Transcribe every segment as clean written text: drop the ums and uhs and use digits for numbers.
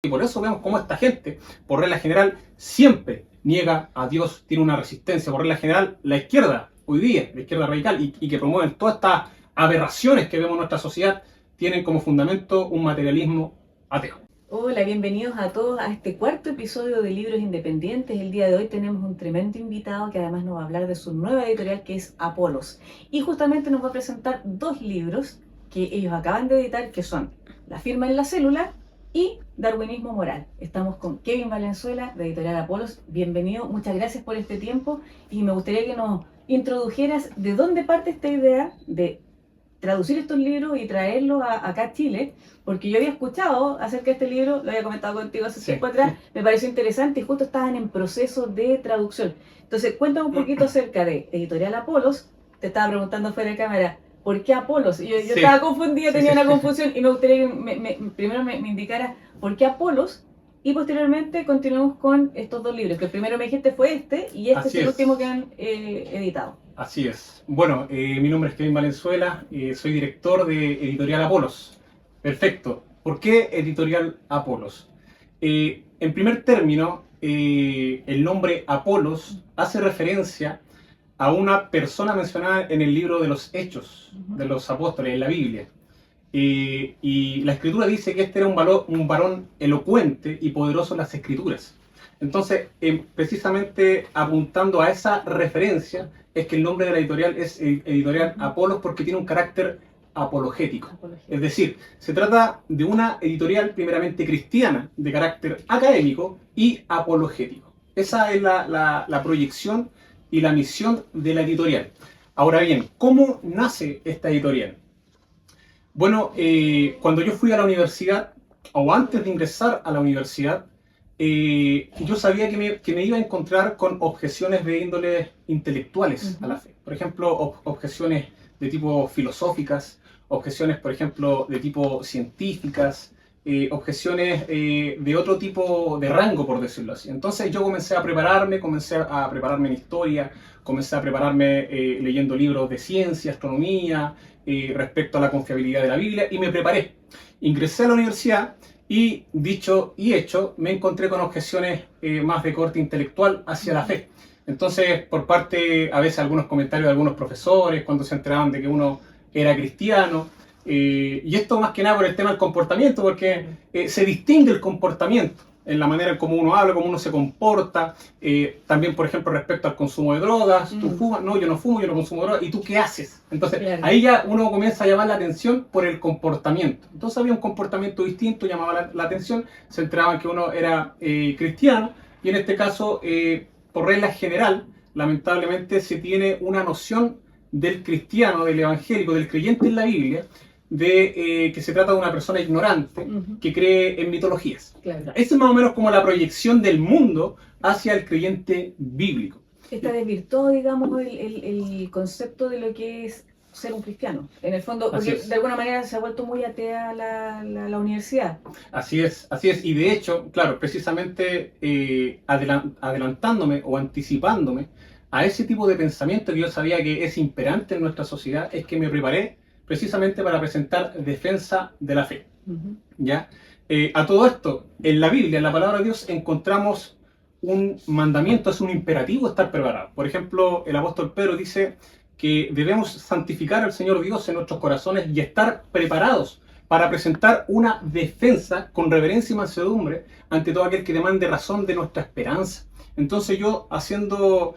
Y por eso vemos cómo esta gente, por regla general, siempre niega a Dios, tiene una resistencia. Por regla general, la izquierda, hoy día, la izquierda radical, y que promueven todas estas aberraciones que vemos en nuestra sociedad, tienen como fundamento un materialismo ateo. Hola, bienvenidos a todos a este cuarto episodio de Libros Independientes. El día de hoy tenemos un tremendo invitado que además nos va a hablar de su nueva editorial que es Apolos. Y justamente nos va a presentar dos libros que ellos acaban de editar que son La firma en la célula y Darwinismo moral. Estamos con Kevin Valenzuela de Editorial Apolos. Bienvenido, muchas gracias por este tiempo y me gustaría que nos introdujeras de dónde parte esta idea de traducir estos libros y traerlos acá a Chile, porque yo había escuchado acerca de este libro, lo había comentado contigo hace tiempo atrás, me pareció interesante y justo estaban en proceso de traducción. Entonces, cuéntame un poquito acerca de Editorial Apolos. Te estaba preguntando fuera de cámara, ¿por qué Apolos? Yo estaba confundida, tenía una confusión y me gustaría que primero me indicara por qué Apolos y posteriormente continuamos con estos dos libros, que el primero me dijiste fue este y este es el último que han editado. Así es. Bueno, mi nombre es Kevin Valenzuela, soy director de Editorial Apolos. Perfecto. ¿Por qué Editorial Apolos? En primer término, el nombre Apolos hace referencia a una persona mencionada en el libro de los Hechos de los Apóstoles, en la Biblia. Y la Escritura dice que este era un varón elocuente y poderoso en las Escrituras. Entonces, precisamente apuntando a esa referencia, es que el nombre de la editorial es Editorial Apolos porque tiene un carácter apologético. Es decir, se trata de una editorial primeramente cristiana, de carácter académico y apologético. Esa es la proyección y la misión de la editorial. Ahora bien, ¿cómo nace esta editorial? Bueno, cuando yo fui a la universidad, o antes de ingresar a la universidad, yo sabía que me iba a encontrar con objeciones de índole intelectuales a la fe. Por ejemplo, objeciones de tipo filosóficas, objeciones, por ejemplo, de tipo científicas, objeciones de otro tipo de rango, por decirlo así. Entonces yo comencé a prepararme en historia, comencé a prepararme leyendo libros de ciencia, astronomía, respecto a la confiabilidad de la Biblia, y me preparé. Ingresé a la universidad y, dicho y hecho, me encontré con objeciones más de corte intelectual hacia la fe. Entonces, por parte, a veces, algunos comentarios de algunos profesores, cuando se enteraban de que uno era cristiano, y esto más que nada por el tema del comportamiento, porque se distingue el comportamiento en la manera en cómo uno habla, cómo uno se comporta, también, por ejemplo, respecto al consumo de drogas. ¿Tú fumas? No, yo no fumo, yo no consumo drogas. ¿Y tú qué haces? Entonces, ahí ya uno comienza a llamar la atención por el comportamiento. Entonces había un comportamiento distinto, llamaba la atención, se enteraban que uno era cristiano, y en este caso, por regla general, lamentablemente se tiene una noción del cristiano, del evangélico, del creyente en la Biblia, de que se trata de una persona ignorante que cree en mitologías. Claro. Esa es más o menos como la proyección del mundo hacia el creyente bíblico. Está desvirtuado, digamos, el concepto de lo que es ser un cristiano. En el fondo, porque de alguna manera se ha vuelto muy atea la universidad. Así es. Y de hecho, claro, precisamente adelantándome o anticipándome a ese tipo de pensamiento que yo sabía que es imperante en nuestra sociedad, es que me preparé precisamente para presentar defensa de la fe. ¿Ya? A todo esto, en la Biblia, en la palabra de Dios, encontramos un mandamiento, es un imperativo estar preparado. Por ejemplo, el apóstol Pedro dice que debemos santificar al Señor Dios en nuestros corazones y estar preparados para presentar una defensa con reverencia y mansedumbre ante todo aquel que demande razón de nuestra esperanza. Entonces yo, haciendo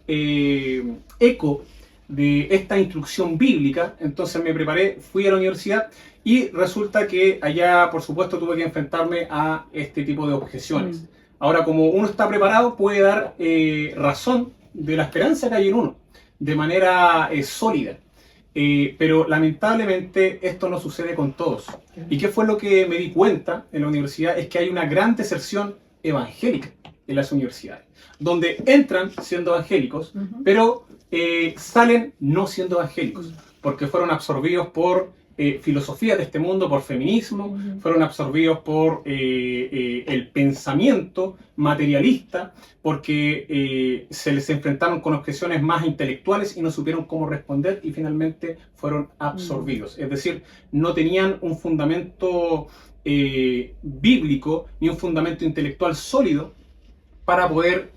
eco de esta instrucción bíblica, entonces me preparé, fui a la universidad y resulta que allá, por supuesto, tuve que enfrentarme a este tipo de objeciones. Ahora, como uno está preparado, puede dar razón de la esperanza que hay en uno, de manera sólida. Pero lamentablemente esto no sucede con todos. ¿Y qué fue lo que me di cuenta en la universidad? Es que hay una gran deserción evangélica en las universidades, donde entran siendo evangélicos, pero salen no siendo evangélicos, porque fueron absorbidos por filosofías de este mundo, por feminismo, fueron absorbidos por el pensamiento materialista, porque se les enfrentaron con objeciones más intelectuales y no supieron cómo responder y finalmente fueron absorbidos. Es decir, no tenían un fundamento bíblico ni un fundamento intelectual sólido para poder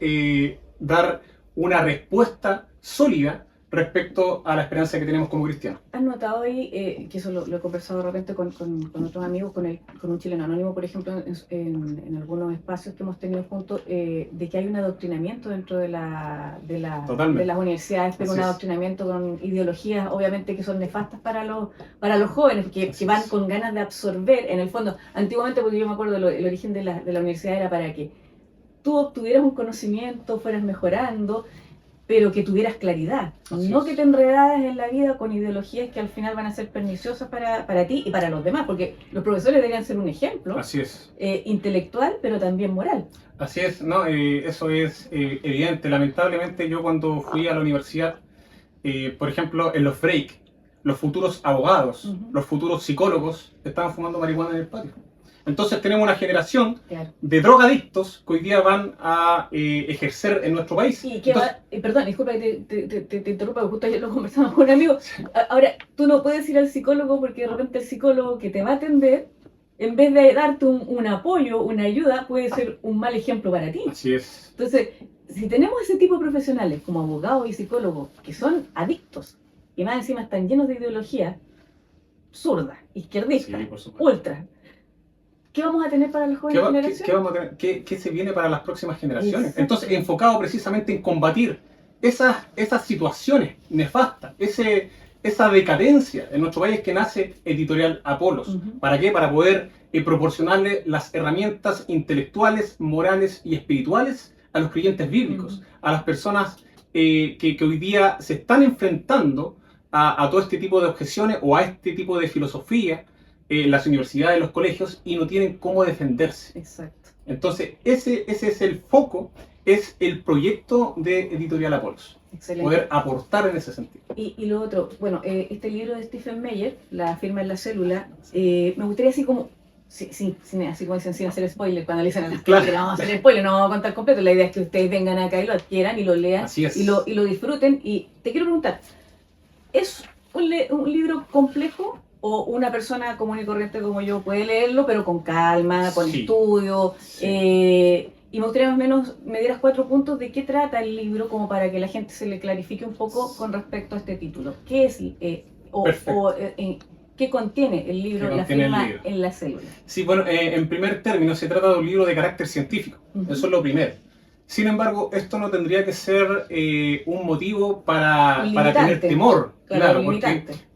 dar una respuesta sólida respecto a la esperanza que tenemos como cristianos. ¿Has notado ahí, que eso lo he conversado de repente con otros amigos, con un chileno anónimo, por ejemplo, en algunos espacios que hemos tenido juntos, de que hay un adoctrinamiento dentro de las universidades, pero un adoctrinamiento con ideologías, obviamente, que son nefastas para los jóvenes, que van con ganas de absorber, en el fondo, antiguamente, porque yo me acuerdo, el origen de la universidad era para que tú obtuvieras un conocimiento, fueras mejorando, pero que tuvieras claridad, no que te enredaras en la vida con ideologías que al final van a ser perniciosas para ti y para los demás, porque los profesores deberían ser un ejemplo. Así es. Intelectual, pero también moral. Así es, ¿no? Eso es evidente. Lamentablemente yo cuando fui a la universidad, por ejemplo, en los break, los futuros abogados, los futuros psicólogos estaban fumando marihuana en el patio. Entonces tenemos una generación de drogadictos que hoy día van a ejercer en nuestro país. Y que perdón, disculpa que te interrumpa, porque justo ayer lo conversamos con un amigo. Ahora, tú no puedes ir al psicólogo porque de repente el psicólogo que te va a atender, en vez de darte un apoyo, una ayuda, puede ser un mal ejemplo para ti. Así es. Entonces, si tenemos ese tipo de profesionales como abogados y psicólogos que son adictos y más encima están llenos de ideología zurda, izquierdista, ultra, ¿qué vamos a tener para las jóvenes generaciones? ¿Qué se viene para las próximas generaciones? Exacto. Entonces, enfocado precisamente en combatir esas situaciones nefastas, esa decadencia en nuestro país que nace Editorial Apolos. ¿Para qué? Para poder proporcionarle las herramientas intelectuales, morales y espirituales a los creyentes bíblicos, a las personas que hoy día se están enfrentando a todo este tipo de objeciones o a este tipo de filosofía, las universidades, los colegios, y no tienen cómo defenderse. Exacto. Entonces, ese es el foco, es el proyecto de Editorial Apolos. Excelente. Poder aportar en ese sentido. Y lo otro, bueno, este libro de Stephen Meyer, La firma en la célula, me gustaría así como, así como dicen, sin hacer spoiler, cuando le dicen a las claro. Que no vamos a hacer spoiler, no vamos a contar completo, la idea es que ustedes vengan acá y lo adquieran y lo lean y lo disfruten. Y te quiero preguntar, ¿es un libro complejo? ¿O una persona común y corriente como yo puede leerlo, pero con calma, con estudio? Y me gustaría más o menos me dieras 4 puntos de qué trata el libro, como para que la gente se le clarifique un poco con respecto a este título. ¿Qué es qué contiene el libro La firma en la célula? Sí, bueno, en primer término se trata de un libro de carácter científico. Eso es lo primero. Sin embargo, esto no tendría que ser un motivo para tener temor. Claro,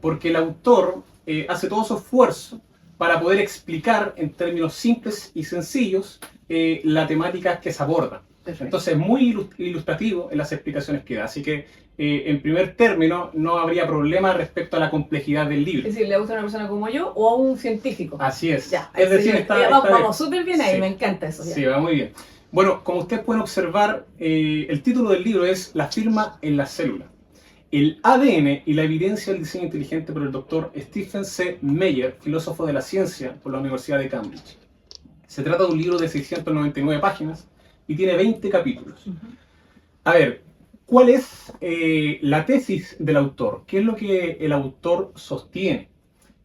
porque el autor hace todo su esfuerzo para poder explicar en términos simples y sencillos la temática que se aborda. Perfecto. Entonces es muy ilustrativo en las explicaciones que da, así que en primer término no habría problema respecto a la complejidad del libro. Es decir, ¿le gusta a una persona como yo o a un científico? Así es. Ya, es decir, vamos súper bien ahí, me encanta eso. Ya. Sí, va muy bien. Bueno, como ustedes pueden observar, el título del libro es La firma en la célula. El ADN y la evidencia del diseño inteligente por el doctor Stephen C. Meyer, filósofo de la ciencia por la Universidad de Cambridge. Se trata de un libro de 699 páginas y tiene 20 capítulos. A ver, ¿cuál es la tesis del autor? ¿Qué es lo que el autor sostiene?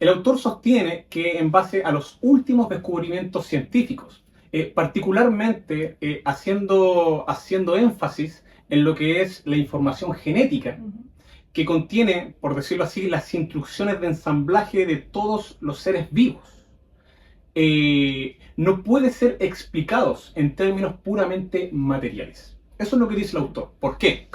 El autor sostiene que en base a los últimos descubrimientos científicos, particularmente haciendo énfasis en lo que es la información genética, que contiene, por decirlo así, las instrucciones de ensamblaje de todos los seres vivos, no puede ser explicados en términos puramente materiales. Eso es lo que dice el autor. ¿Por qué?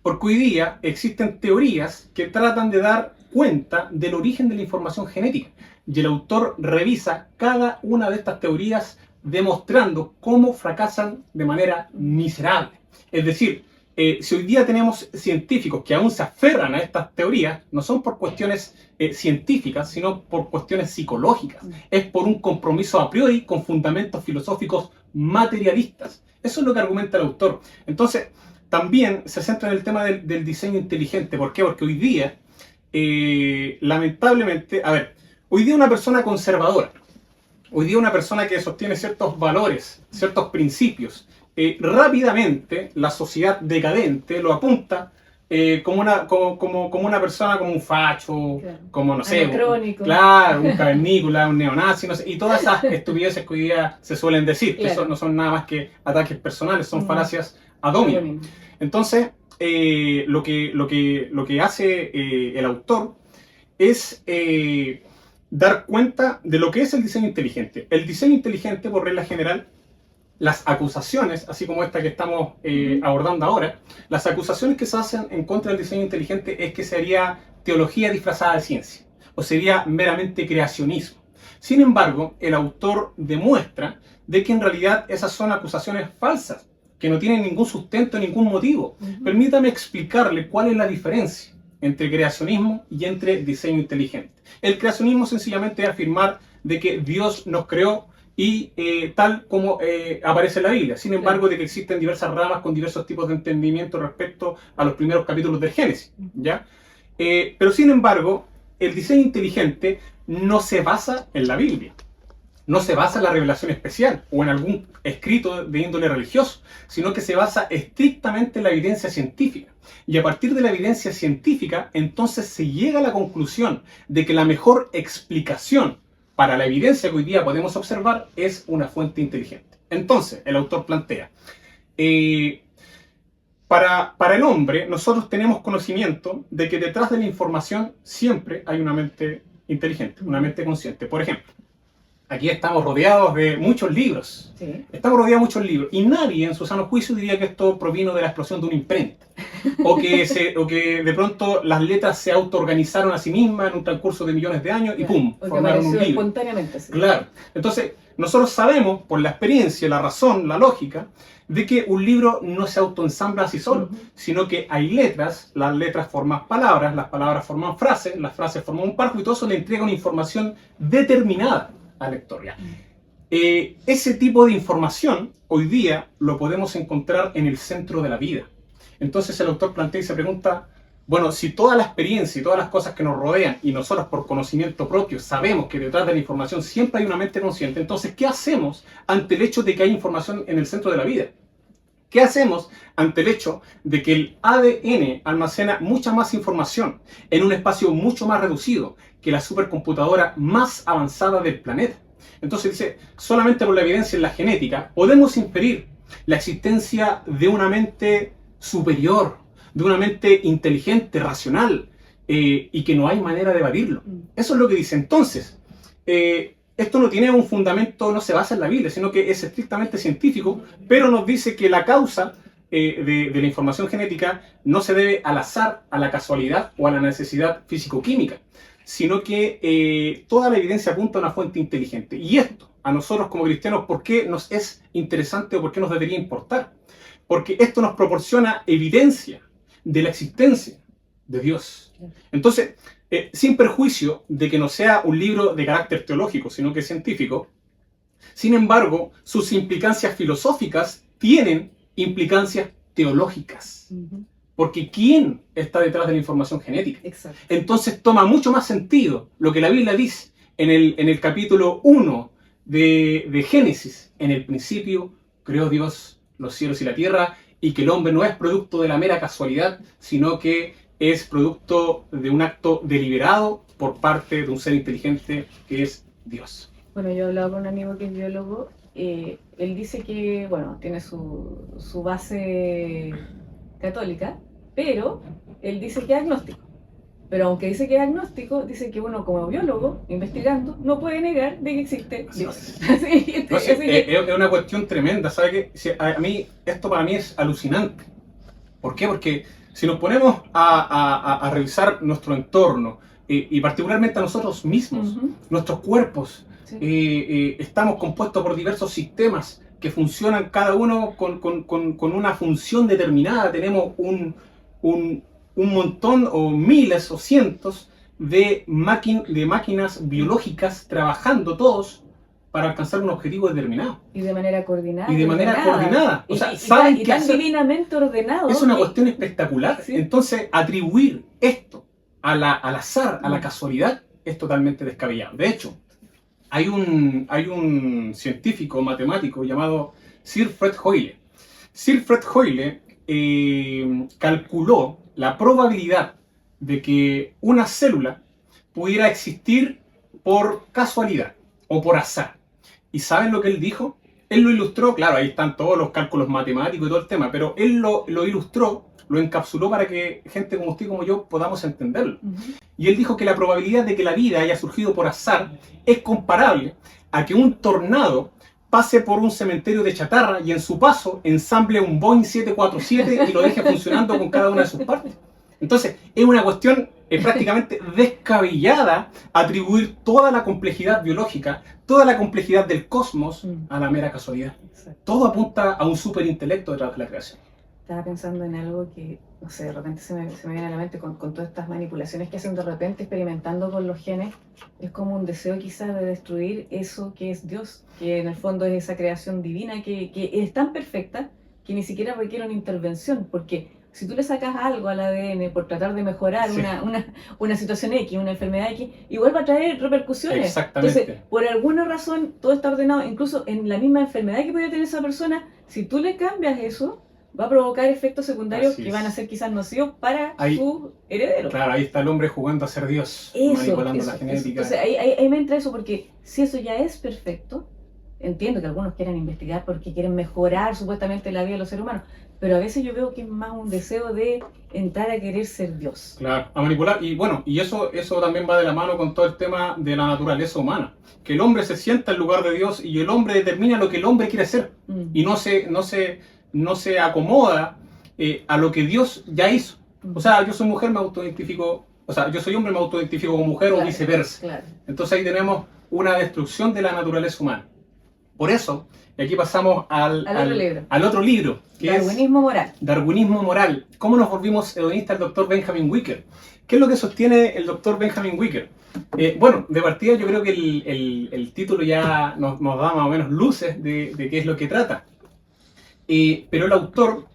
Porque hoy día existen teorías que tratan de dar cuenta del origen de la información genética, y el autor revisa cada una de estas teorías demostrando cómo fracasan de manera miserable. Es decir, si hoy día tenemos científicos que aún se aferran a estas teorías, no son por cuestiones científicas, sino por cuestiones psicológicas. Es por un compromiso a priori con fundamentos filosóficos materialistas. Eso es lo que argumenta el autor. Entonces, también se centra en el tema del diseño inteligente. ¿Por qué? Porque hoy día lamentablemente, a ver, hoy día una persona conservadora, hoy día una persona que sostiene ciertos valores, ciertos principios, rápidamente la sociedad decadente lo apunta como una persona, como un facho, Claro. como, no sé, Anacrónico. claro, un cavernícola, un neonazi, no sé, y todas esas estupideces que hoy día se suelen decir, que Claro. no son nada más que ataques personales, son Mm. falacias ad hominem. Anónimo. Entonces, lo que hace el autor es dar cuenta de lo que es el diseño inteligente. El diseño inteligente, por regla general, las acusaciones, así como esta que estamos abordando ahora, las acusaciones que se hacen en contra del diseño inteligente es que sería teología disfrazada de ciencia, o sería meramente creacionismo. Sin embargo, el autor demuestra de que en realidad esas son acusaciones falsas, que no tienen ningún sustento, ningún motivo. Permítame explicarle cuál es la diferencia entre creacionismo y entre diseño inteligente. El creacionismo sencillamente es afirmar de que Dios nos creó y tal como aparece en la Biblia. Sin embargo, de que existen diversas ramas con diversos tipos de entendimiento respecto a los primeros capítulos del Génesis, ¿ya? Pero sin embargo, el diseño inteligente no se basa en la Biblia, no se basa en la revelación especial o en algún escrito de índole religioso, sino que se basa estrictamente en la evidencia científica. Y a partir de la evidencia científica, entonces se llega a la conclusión de que la mejor explicación para la evidencia que hoy día podemos observar es una fuente inteligente. Entonces, el autor plantea, para el hombre, nosotros tenemos conocimiento de que detrás de la información siempre hay una mente inteligente, una mente consciente. Por ejemplo, aquí estamos rodeados de muchos libros. Sí. Estamos rodeados de muchos libros. Y nadie en su sano juicio diría que esto provino de la explosión de una imprenta. O que de pronto las letras se autoorganizaron a sí mismas en un transcurso de millones de años y Claro. ¡pum! O que Formaron un apareció libro. espontáneamente. Sí. Claro. Entonces, nosotros sabemos, por la experiencia, la razón, la lógica, de que un libro no se autoensambla así solo, sino que hay letras, las letras forman palabras, las palabras forman frases, las frases forman un párrafo y todo eso le entrega una información determinada al lector. Ese tipo de información hoy día lo podemos encontrar en el centro de la vida. Entonces el autor plantea y se pregunta, bueno, si toda la experiencia y todas las cosas que nos rodean y nosotros por conocimiento propio sabemos que detrás de la información siempre hay una mente consciente, entonces ¿qué hacemos ante el hecho de que hay información en el centro de la vida? ¿Qué hacemos ante el hecho de que el ADN almacena mucha más información en un espacio mucho más reducido que la supercomputadora más avanzada del planeta? Entonces dice, solamente por la evidencia en la genética podemos inferir la existencia de una mente superior, de una mente inteligente, racional, y que no hay manera de evadirlo. Eso es lo que dice. Entonces, esto no tiene un fundamento, no se basa en la Biblia, sino que es estrictamente científico, pero nos dice que la causa de la información genética no se debe al azar, a la casualidad o a la necesidad físico-química, sino que toda la evidencia apunta a una fuente inteligente. Y esto, a nosotros como cristianos, ¿por qué nos es interesante o por qué nos debería importar? Porque esto nos proporciona evidencia de la existencia de Dios. Entonces, sin perjuicio de que no sea un libro de carácter teológico, sino que es científico, sin embargo, sus implicancias filosóficas tienen implicancias teológicas. Porque ¿quién está detrás de la información genética? Exacto. Entonces toma mucho más sentido lo que la Biblia dice en el capítulo 1 de Génesis. En el principio creó Dios los cielos y la tierra, y que el hombre no es producto de la mera casualidad, sino que es producto de un acto deliberado por parte de un ser inteligente que es Dios. Bueno, yo he hablado con un amigo que es biólogo. Él dice que, bueno, tiene su base católica, pero él dice que es agnóstico. Pero aunque dice que es agnóstico, dice que uno como biólogo, investigando, no puede negar de que existe Dios. Sí, no, sí, es una cuestión tremenda, ¿sabe qué? A mí, esto para mí es alucinante. ¿Por qué? Porque si nos ponemos a revisar nuestro entorno, y particularmente a nosotros mismos, nuestros cuerpos, sí, estamos compuestos por diversos sistemas que funcionan cada uno con una función determinada. Tenemos un montón o miles o cientos de máquinas biológicas trabajando todos para alcanzar un objetivo determinado. Y de manera coordinada. Y de manera coordinada. O sea, saben qué tan hacer. Divinamente ordenado. Es una cuestión espectacular. Sí. Entonces, atribuir esto al azar, a la casualidad, es totalmente descabellado. De hecho, hay un científico matemático llamado Sir Fred Hoyle. Sir Fred Hoyle calculó la probabilidad de que una célula pudiera existir por casualidad o por azar. ¿Y saben lo que él dijo? Él lo ilustró, claro, ahí están todos los cálculos matemáticos y todo el tema, pero él lo ilustró, lo encapsuló para que gente como usted y como yo podamos entenderlo. Y él dijo que la probabilidad de que la vida haya surgido por azar es comparable a que un tornado pase por un cementerio de chatarra y en su paso ensamble un Boeing 747 y lo deje funcionando con cada una de sus partes. Entonces, es una cuestión prácticamente descabellada atribuir toda la complejidad biológica, toda la complejidad del cosmos a la mera casualidad. Exacto. Todo apunta a un superintelecto detrás de la creación. Estaba pensando en algo que, no sé, de repente se me viene a la mente con todas estas manipulaciones que hacen de repente experimentando con los genes. Es como un deseo quizás de destruir eso que es Dios, que en el fondo es esa creación divina que es tan perfecta que ni siquiera requiere una intervención, porque si tú le sacas algo al ADN por tratar de mejorar Sí. una situación X, una enfermedad X, igual va a traer repercusiones. Exactamente. Entonces, por alguna razón, todo está ordenado, incluso en la misma enfermedad que podría tener esa persona, si tú le cambias eso, va a provocar efectos secundarios Así que es. van a ser quizás nocivos para Ahí- su heredero. Claro, ahí está el hombre jugando a ser Dios, Eso, manipulando eso, la eso. genética. Entonces ahí me entra eso, porque si eso ya es perfecto, entiendo que algunos quieran investigar porque quieren mejorar supuestamente la vida de los seres humanos, pero a veces yo veo que es más un deseo de entrar a querer ser Dios. Claro, a manipular. Y bueno, y eso también va de la mano con todo el tema de la naturaleza humana. Que el hombre se sienta en lugar de Dios y el hombre determina lo que el hombre quiere ser. Y no se acomoda a lo que Dios ya hizo. O sea, yo soy mujer, me autoidentifico, o sea, yo soy hombre, me autoidentifico como mujer, Claro, o viceversa. Claro. Entonces ahí tenemos una destrucción de la naturaleza humana. Por eso, y aquí pasamos al otro libro, que Darwinismo moral. es Darwinismo moral. ¿Cómo nos volvimos hedonistas el doctor Benjamin Wicker? ¿Qué es lo que sostiene el doctor Benjamin Wicker? Bueno, de partida yo creo que el título ya nos da más o menos luces de qué es lo que trata. Pero el autor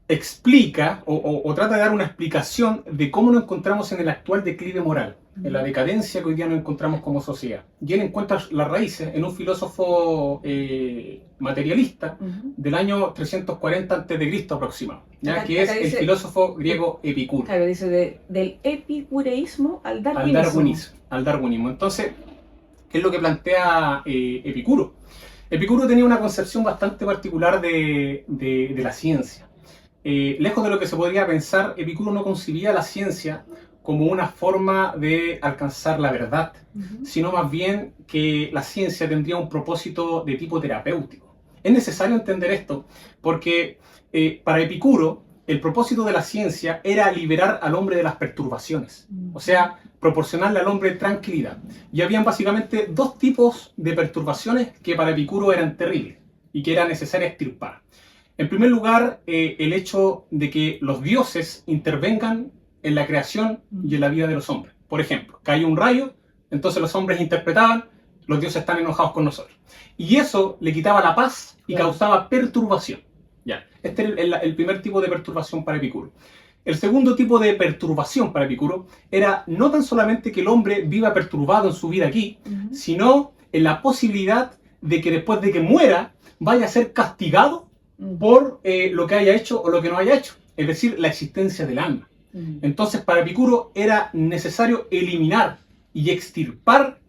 explica o trata de dar una explicación de cómo nos encontramos en el actual declive moral, en la decadencia que hoy día nos encontramos como sociedad. Y él encuentra las raíces en un filósofo materialista del año 340 a.C. aproximado, ¿ya? Que es el filósofo griego Epicuro. Claro, dice del epicureísmo al darwinismo. Al darwinismo. Entonces, ¿qué es lo que plantea Epicuro? Epicuro tenía una concepción bastante particular de la ciencia. Lejos de lo que se podría pensar, Epicuro no concibía la ciencia como una forma de alcanzar la verdad, sino más bien que la ciencia tendría un propósito de tipo terapéutico. Es necesario entender esto porque para Epicuro el propósito de la ciencia era liberar al hombre de las perturbaciones, o sea, proporcionarle al hombre tranquilidad. Y habían básicamente dos tipos de perturbaciones que para Epicuro eran terribles y que era necesario extirpar. En primer lugar, el hecho de que los dioses intervengan en la creación y en la vida de los hombres. Por ejemplo, cae un rayo, entonces los hombres interpretaban, los dioses están enojados con nosotros. Y eso le quitaba la paz y causaba perturbación. Ya. Este es el primer tipo de perturbación para Epicuro. El segundo tipo de perturbación para Epicuro era no tan solamente que el hombre viva perturbado en su vida aquí, sino en la posibilidad de que después de que muera vaya a ser castigado por lo que haya hecho o lo que no haya hecho, es decir, la existencia del alma. Entonces, para Epicuro era necesario eliminar y extirpar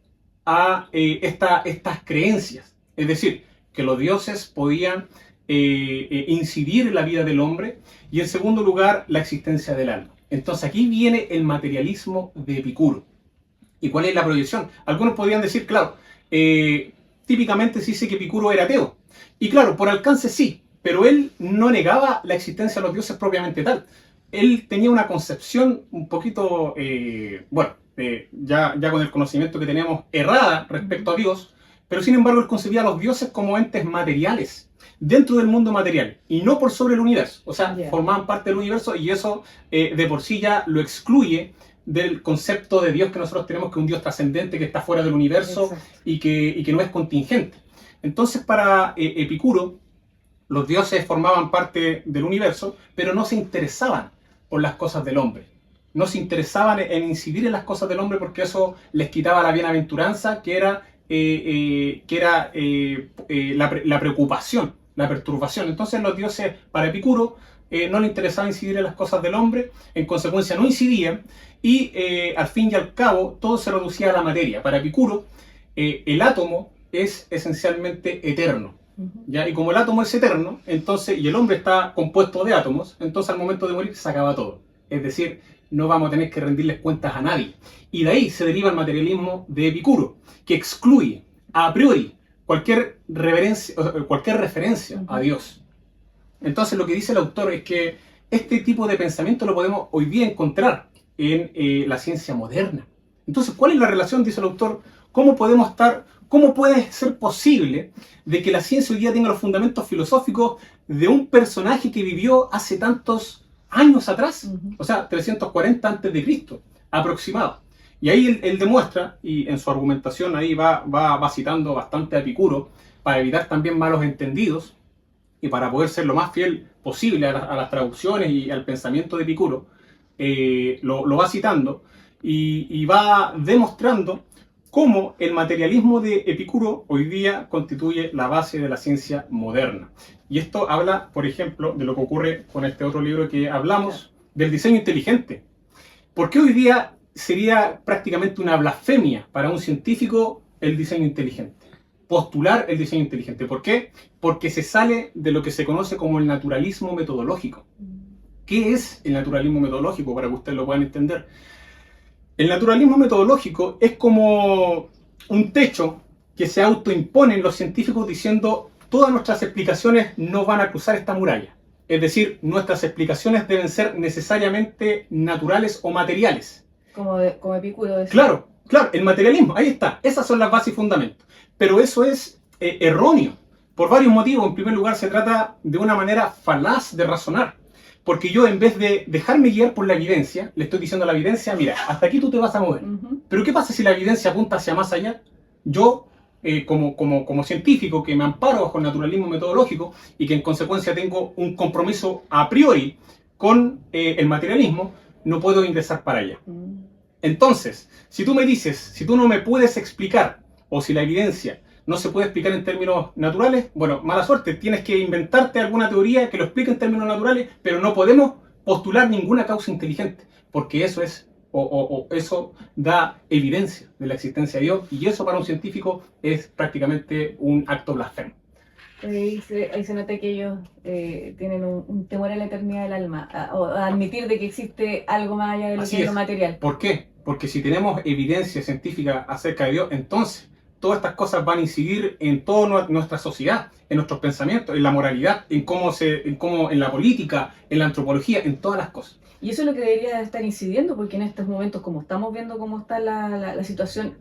a estas creencias, es decir, que los dioses podían incidir en la vida del hombre, y en segundo lugar, la existencia del alma. Entonces, aquí viene el materialismo de Epicuro. ¿Y cuál es la proyección? Algunos podrían decir, claro, típicamente se dice que Epicuro era ateo. Y claro, por alcance sí, pero él no negaba la existencia de los dioses propiamente tal. Él tenía una concepción un poquito, ya con el conocimiento que tenemos, errada respecto a Dios, pero sin embargo él concebía a los dioses como entes materiales, dentro del mundo material, y no por sobre el universo. O sea, formaban parte del universo y eso de por sí ya lo excluye del concepto de Dios que nosotros tenemos, que es un Dios trascendente, que está fuera del universo y que no es contingente. Entonces, para Epicuro, los dioses formaban parte del universo, pero no se interesaban por las cosas del hombre. no se interesaban en incidir en las cosas del hombre porque eso les quitaba la bienaventuranza, que era la preocupación, la perturbación. Entonces los dioses, para Epicuro, no le interesaba incidir en las cosas del hombre, en consecuencia no incidían, y al fin y al cabo todo se reducía a la materia. Para Epicuro, el átomo es esencialmente eterno. ¿Ya? Y como el átomo es eterno, entonces, y el hombre está compuesto de átomos, entonces al momento de morir se acaba todo. Es decir, no vamos a tener que rendirles cuentas a nadie. Y de ahí se deriva el materialismo de Epicuro, que excluye a priori cualquier referencia a Dios. Entonces lo que dice el autor es que este tipo de pensamiento lo podemos hoy día encontrar en la ciencia moderna. Entonces, ¿cuál es la relación? Dice el autor. ¿Cómo puede ser posible de que la ciencia hoy día tenga los fundamentos filosóficos de un personaje que vivió hace tantos años atrás? O sea, 340 antes de Cristo, aproximado. Y ahí él demuestra, y en su argumentación ahí va citando bastante a Epicuro, para evitar también malos entendidos, y para poder ser lo más fiel posible a las traducciones y al pensamiento de Epicuro, lo va citando y va demostrando cómo el materialismo de Epicuro hoy día constituye la base de la ciencia moderna. Y esto habla, por ejemplo, de lo que ocurre con este otro libro que hablamos, del diseño inteligente. ¿Por qué hoy día sería prácticamente una blasfemia para un científico el diseño inteligente? Postular el diseño inteligente. ¿Por qué? Porque se sale de lo que se conoce como el naturalismo metodológico. ¿Qué es el naturalismo metodológico? Para que ustedes lo puedan entender. El naturalismo metodológico es como un techo que se autoimponen los científicos diciendo todas nuestras explicaciones no van a cruzar esta muralla. Es decir, nuestras explicaciones deben ser necesariamente naturales o materiales. Como Epicuro decía. Claro, el materialismo, ahí está. Esas son las bases y fundamentos. Pero eso es erróneo, por varios motivos. En primer lugar, se trata de una manera falaz de razonar. Porque yo, en vez de dejarme guiar por la evidencia, le estoy diciendo a la evidencia, mira, hasta aquí tú te vas a mover. Pero ¿qué pasa si la evidencia apunta hacia más allá? Yo, como científico que me amparo bajo el naturalismo metodológico y que en consecuencia tengo un compromiso a priori con el materialismo, no puedo ingresar para allá. Entonces, si tú me dices, si tú no me puedes explicar, o si la evidencia no se puede explicar en términos naturales, bueno, mala suerte, tienes que inventarte alguna teoría que lo explique en términos naturales, pero no podemos postular ninguna causa inteligente, porque eso es, eso da evidencia de la existencia de Dios, y eso para un científico es prácticamente un acto blasfemo. Ahí se nota que ellos tienen un temor a la eternidad del alma, a admitir de que existe algo más allá de lo que es lo material. ¿Por qué? Porque si tenemos evidencia científica acerca de Dios, entonces todas estas cosas van a incidir en toda nuestra sociedad, en nuestros pensamientos, en la moralidad, en la política, en la antropología, en todas las cosas. Y eso es lo que debería estar incidiendo, porque en estos momentos, como estamos viendo cómo está la situación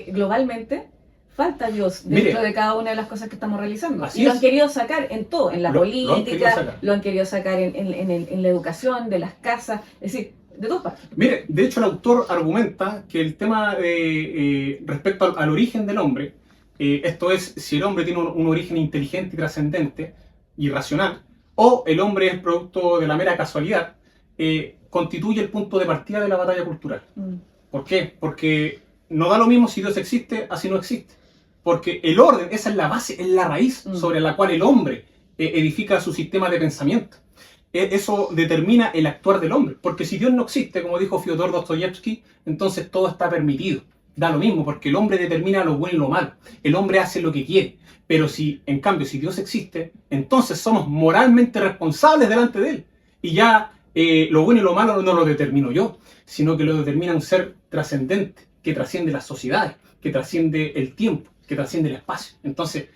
globalmente, falta Dios dentro de cada una de las cosas que estamos realizando. Y lo han querido sacar en todo, en la política, lo han querido sacar en la educación, de las casas, es decir, de todas partes. Mire, de hecho el autor argumenta que el tema respecto al origen del hombre, esto es, si el hombre tiene un origen inteligente y trascendente y racional, o el hombre es producto de la mera casualidad, constituye el punto de partida de la batalla cultural. ¿Por qué? Porque no da lo mismo si Dios existe, así no existe. Porque el orden, esa es la base, es la raíz sobre la cual el hombre edifica su sistema de pensamiento. Eso determina el actuar del hombre. Porque si Dios no existe, como dijo Fyodor Dostoyevsky, entonces todo está permitido. Da lo mismo, porque el hombre determina lo bueno y lo malo. El hombre hace lo que quiere. Pero si, en cambio, si Dios existe, entonces somos moralmente responsables delante de Él. Y ya lo bueno y lo malo no lo determino yo, sino que lo determina un ser trascendente, que trasciende las sociedades, que trasciende el tiempo, que trasciende el espacio. Entonces,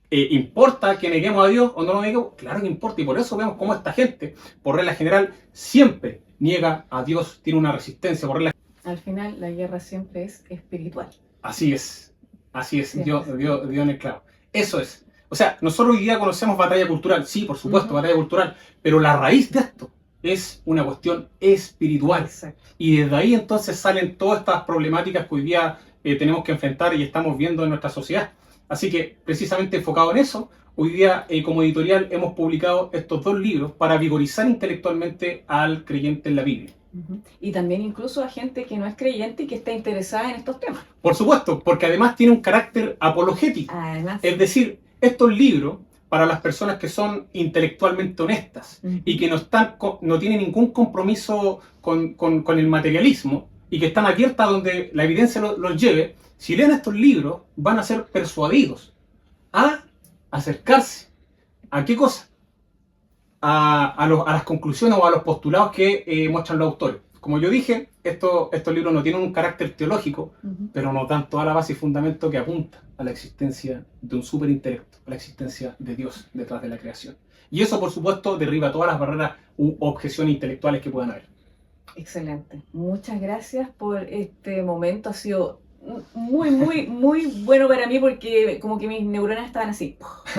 ¿importa que neguemos a Dios o no lo neguemos? Claro que importa, y por eso vemos cómo esta gente, por regla general, siempre niega a Dios, tiene una resistencia, por regla. Al final, la guerra siempre es espiritual. Así es, Dios en el clavo. Eso es. O sea, nosotros hoy día conocemos batalla cultural, sí, por supuesto, batalla cultural, pero la raíz de esto es una cuestión espiritual. Exacto. Y desde ahí entonces salen todas estas problemáticas que hoy día tenemos que enfrentar y estamos viendo en nuestra sociedad. Así que, precisamente enfocado en eso, hoy día como editorial hemos publicado estos dos libros para vigorizar intelectualmente al creyente en la Biblia. Y también incluso a gente que no es creyente y que está interesada en estos temas. Por supuesto, porque además tiene un carácter apologético. Además, Es decir, estos libros, para las personas que son intelectualmente honestas y que no tienen ningún compromiso con el materialismo y que están abiertas a donde la evidencia los lleve, si leen estos libros van a ser persuadidos a acercarse. ¿A qué cosa? A las conclusiones o a los postulados que muestran los autores. Como yo dije, estos libros no tienen un carácter teológico, pero nos dan toda la base y fundamento que apunta a la existencia de un superintelecto, a la existencia de Dios detrás de la creación. Y eso, por supuesto, derriba todas las barreras u objeciones intelectuales que puedan haber. Excelente. Muchas gracias por este momento. Ha sido muy, muy, muy bueno para mí porque como que mis neuronas estaban así,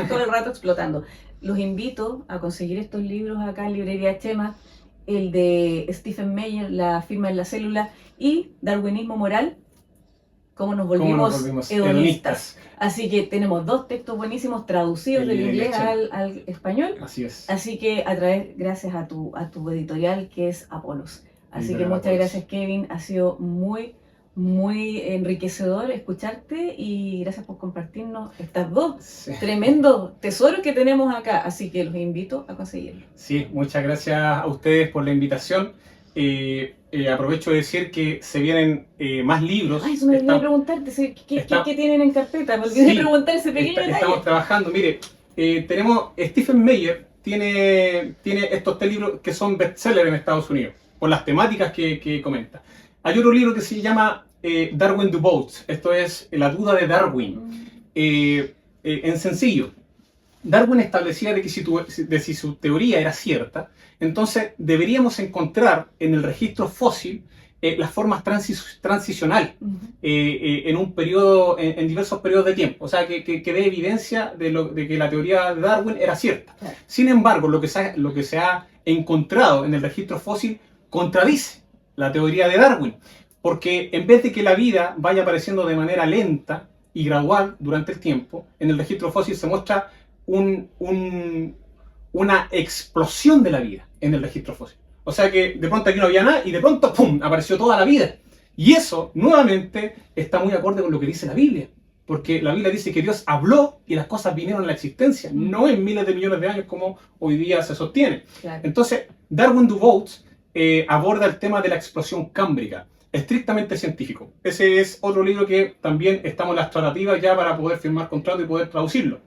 todo el rato explotando. Los invito a conseguir estos libros acá en Librería Chema, el de Stephen Meyer, La firma en la célula, y Darwinismo moral, cómo nos volvimos hedonistas. Así que tenemos dos textos buenísimos traducidos del inglés al español. Así es. Así que gracias a tu editorial que es Apolos. Así que muchas gracias, Kevin. Ha sido muy, muy enriquecedor escucharte y gracias por compartirnos estas dos tremendos tesoros que tenemos acá. Así que los invito a conseguirlo. Sí, muchas gracias a ustedes por la invitación. Aprovecho de decir que se vienen más libros. Ay, eso me olvidé preguntarte, ¿qué tienen en carpeta? Me olvidé preguntar ese pequeño detalle. Estamos trabajando, mire, tenemos, Stephen Meyer tiene estos tres libros que son bestsellers en Estados Unidos, por las temáticas que comenta. Hay otro libro que se llama Darwin Doubt, esto es La duda de Darwin. En sencillo, Darwin establecía de que si su teoría era cierta, entonces deberíamos encontrar en el registro fósil las formas transicionales en diversos periodos de tiempo. O sea, que dé evidencia de que la teoría de Darwin era cierta. Claro. Sin embargo, lo que se ha encontrado en el registro fósil contradice la teoría de Darwin. Porque en vez de que la vida vaya apareciendo de manera lenta y gradual durante el tiempo, en el registro fósil se muestra una explosión de la vida en el registro fósil. O sea que de pronto aquí no había nada y de pronto ¡pum!, apareció toda la vida. Y eso, nuevamente, está muy acorde con lo que dice la Biblia. Porque la Biblia dice que Dios habló y las cosas vinieron a la existencia, no en miles de millones de años como hoy día se sostiene. Claro. Entonces, Darwin Doubt aborda el tema de la explosión cámbrica, estrictamente científico. Ese es otro libro que también estamos en las tratativas ya para poder firmar contrato y poder traducirlo.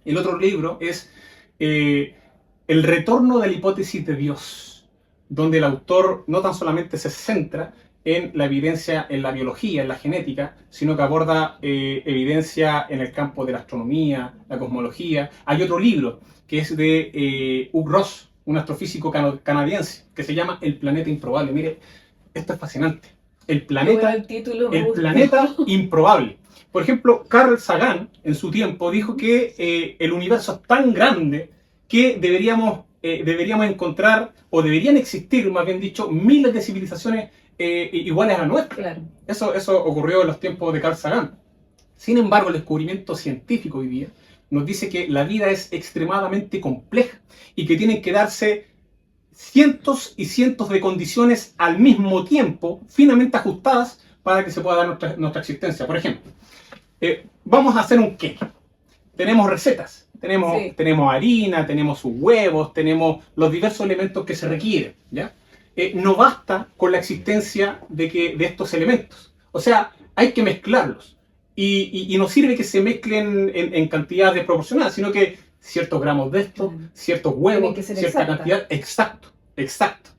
El otro libro es El retorno de la hipótesis de Dios, donde el autor no tan solamente se centra en la evidencia en la biología, en la genética, sino que aborda evidencia en el campo de la astronomía, la cosmología. Hay otro libro que es de Hugh Ross, un astrofísico canadiense, que se llama El planeta improbable. Mire, esto es fascinante. El planeta improbable. Por ejemplo, Carl Sagan, en su tiempo, dijo que el universo es tan grande que deberíamos encontrar, o deberían existir, más bien dicho, miles de civilizaciones iguales a la nuestra. Claro. Eso ocurrió en los tiempos de Carl Sagan. Sin embargo, el descubrimiento científico hoy día nos dice que la vida es extremadamente compleja y que tienen que darse cientos y cientos de condiciones al mismo tiempo, finamente ajustadas, para que se pueda dar nuestra existencia. Por ejemplo, vamos a hacer un cake. Tenemos recetas, tenemos harina, tenemos sus huevos, tenemos los diversos elementos que se requieren, ¿ya? No basta con la existencia de estos elementos. O sea, hay que mezclarlos. Y no sirve que se mezclen en cantidades desproporcionadas, sino que ciertos gramos de esto, ciertos huevos, cierta cantidad. Exacto.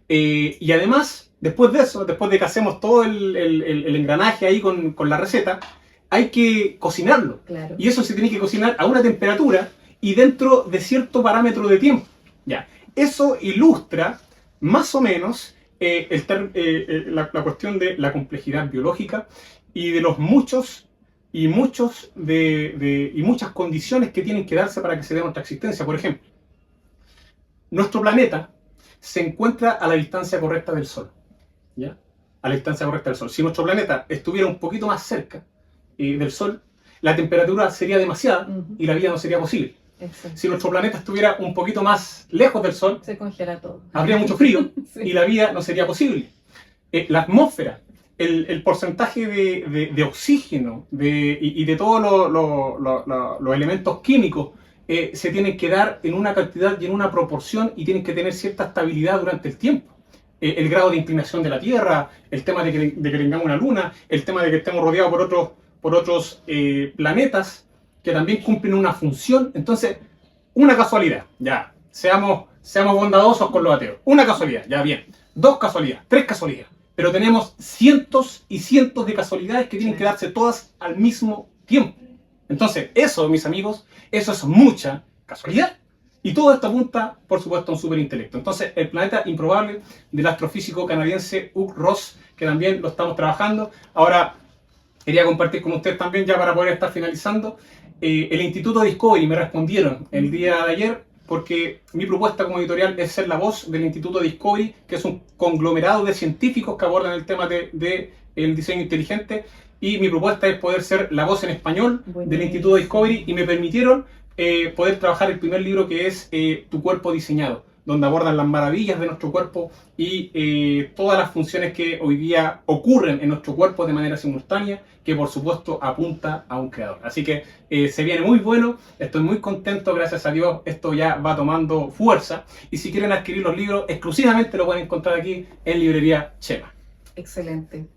Y además, después de eso, después de que hacemos todo el engranaje ahí con la receta, hay que cocinarlo. Claro. Y eso se tiene que cocinar a una temperatura y dentro de cierto parámetro de tiempo. Ya. Eso ilustra más o menos la cuestión de la complejidad biológica y de los muchas condiciones que tienen que darse para que se dé nuestra existencia. Por ejemplo, nuestro planeta se encuentra a la distancia correcta del Sol, ¿ya? A la distancia correcta del Sol. Si nuestro planeta estuviera un poquito más cerca del Sol, la temperatura sería demasiada y la vida no sería posible. Exacto. Si nuestro planeta estuviera un poquito más lejos del Sol, Se congela todo. habría mucho frío Sí. y la vida no sería posible. La atmósfera, el porcentaje de oxígeno y de todos los elementos químicos se tienen que dar en una cantidad y en una proporción y tienen que tener cierta estabilidad durante el tiempo. El grado de inclinación de la Tierra, el tema de que tengamos una luna, el tema de que estemos rodeados por otros planetas que también cumplen una función. Entonces, una casualidad, ya, seamos bondadosos con los ateos. Una casualidad, ya bien. Dos casualidades, tres casualidades. Pero tenemos cientos y cientos de casualidades que tienen que darse todas al mismo tiempo. Entonces, eso, mis amigos, eso es mucha casualidad. Y todo esto apunta, por supuesto, a un superintelecto. Entonces, el planeta improbable del astrofísico canadiense Hugh Ross, que también lo estamos trabajando. Ahora, quería compartir con ustedes también, ya para poder estar finalizando, el Instituto Discovery me respondieron el día de ayer, porque mi propuesta como editorial es ser la voz del Instituto Discovery, que es un conglomerado de científicos que abordan el tema del diseño inteligente, y mi propuesta es poder ser la voz en español del Instituto Discovery, y me permitieron poder trabajar el primer libro, que es Tu cuerpo diseñado, donde abordan las maravillas de nuestro cuerpo y todas las funciones que hoy día ocurren en nuestro cuerpo de manera simultánea, que por supuesto apunta a un creador. Así que se viene muy bueno, estoy muy contento, gracias a Dios, esto ya va tomando fuerza. Y si quieren adquirir los libros, exclusivamente lo pueden encontrar aquí en Librería Chema. Excelente.